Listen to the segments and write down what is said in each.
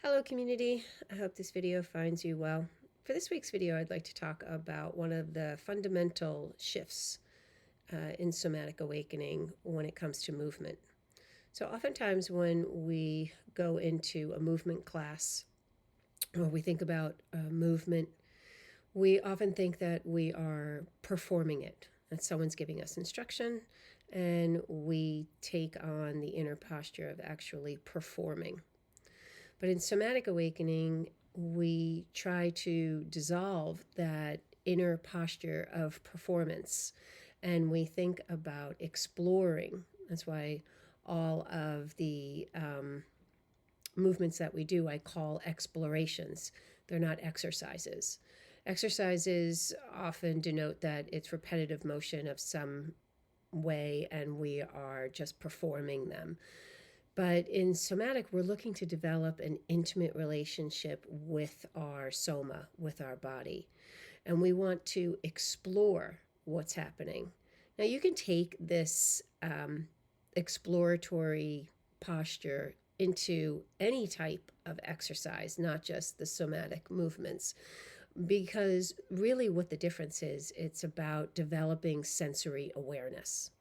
Hello community, I hope this video finds you well. For this week's video, I'd like to talk about one of the fundamental shifts in somatic awakening when it comes to movement. So oftentimes when we go into a movement class or we think about movement, we often think that we are performing it, that someone's giving us instruction and we take on the inner posture of actually performing. But in somatic awakening, we try to dissolve that inner posture of performance and we think about exploring. That's why all of the movements that we do, I call explorations. They're not exercises. Exercises often denote that it's repetitive motion of some way and we are just performing them. But in somatic, we're looking to develop an intimate relationship with our soma, with our body. And we want to explore what's happening. Now, you can take this exploratory posture into any type of exercise, not just the somatic movements, because really what the difference is, it's about developing sensory awareness.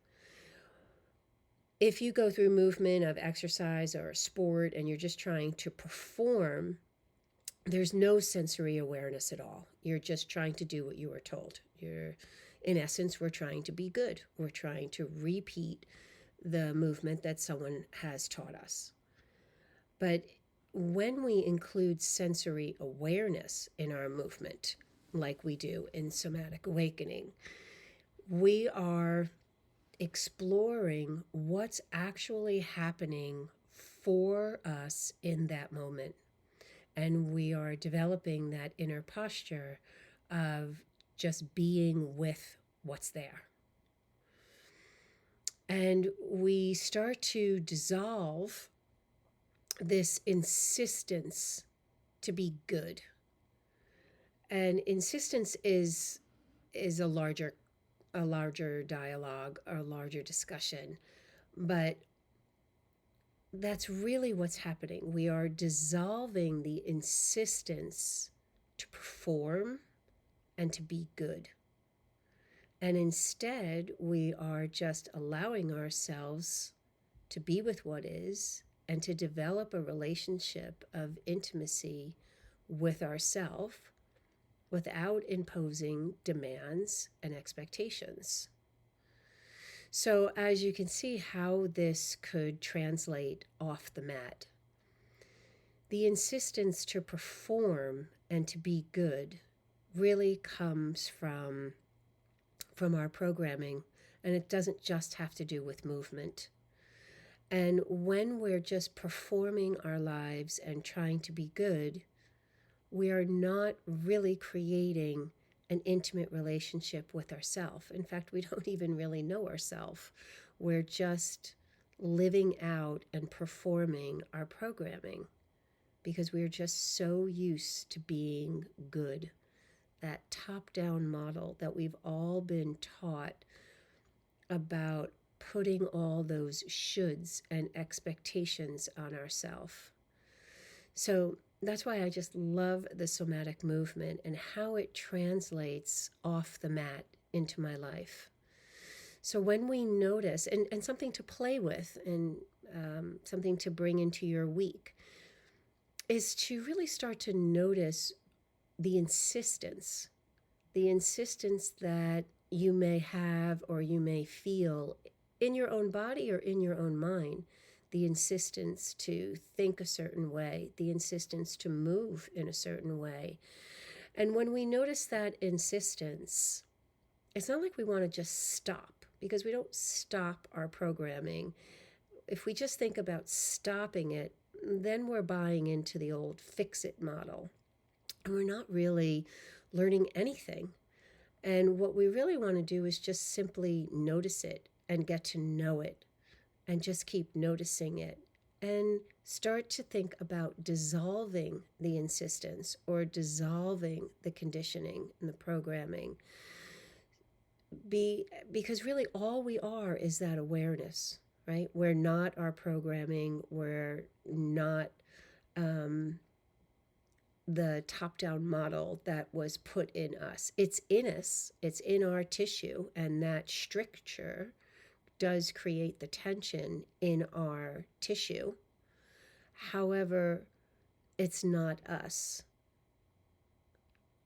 If you go through movement of exercise or a sport and you're just trying to perform, there's no sensory awareness at all. You're just trying to do what you were told. In essence, we're trying to be good. We're trying to repeat the movement that someone has taught us. But when we include sensory awareness in our movement, like we do in somatic awakening, we are exploring what's actually happening for us in that moment. And we are developing that inner posture of just being with what's there. And we start to dissolve this insistence to be good. And insistence is a larger dialogue or a larger discussion. But that's really what's happening. We are dissolving the insistence to perform and to be good. And instead, we are just allowing ourselves to be with what is and to develop a relationship of intimacy with ourselves without imposing demands and expectations. So as you can see how this could translate off the mat, the insistence to perform and to be good really comes from our programming, and it doesn't just have to do with movement. And when we're just performing our lives and trying to be good, we are not really creating an intimate relationship with ourselves. In fact, we don't even really know ourselves. We're just living out and performing our programming because we're just so used to being good. That top-down model that we've all been taught about putting all those shoulds and expectations on ourselves. So that's why I just love the somatic movement and how it translates off the mat into my life. So when we notice, and something to play with and something to bring into your week, is to really start to notice the insistence that you may have or you may feel in your own body or in your own mind. The insistence to think a certain way, the insistence to move in a certain way. And when we notice that insistence, it's not like we want to just stop, because we don't stop our programming. If we just think about stopping it, then we're buying into the old fix-it model. And we're not really learning anything. And what we really want to do is just simply notice it and get to know it. And just keep noticing it and start to think about dissolving the insistence or dissolving the conditioning and the programming. Because really all we are is that awareness, right? We're not our programming. We're not the top-down model that was put in us. It's in us, it's in our tissue, and that stricture does create the tension in our tissue. However, it's not us.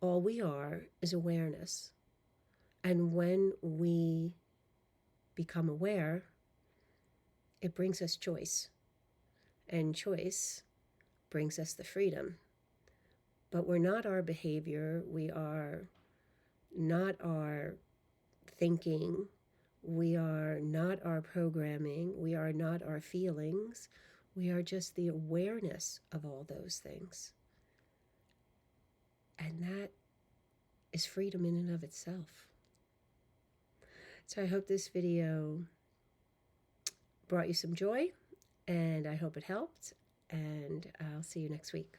All we are is awareness. And when we become aware, it brings us choice. And choice brings us the freedom. But we're not our behavior. We are not our thinking. We are not our programming. We are not our feelings. We are just the awareness of all those things. And that is freedom in and of itself. So I hope this video brought you some joy, and I hope it helped, and I'll see you next week.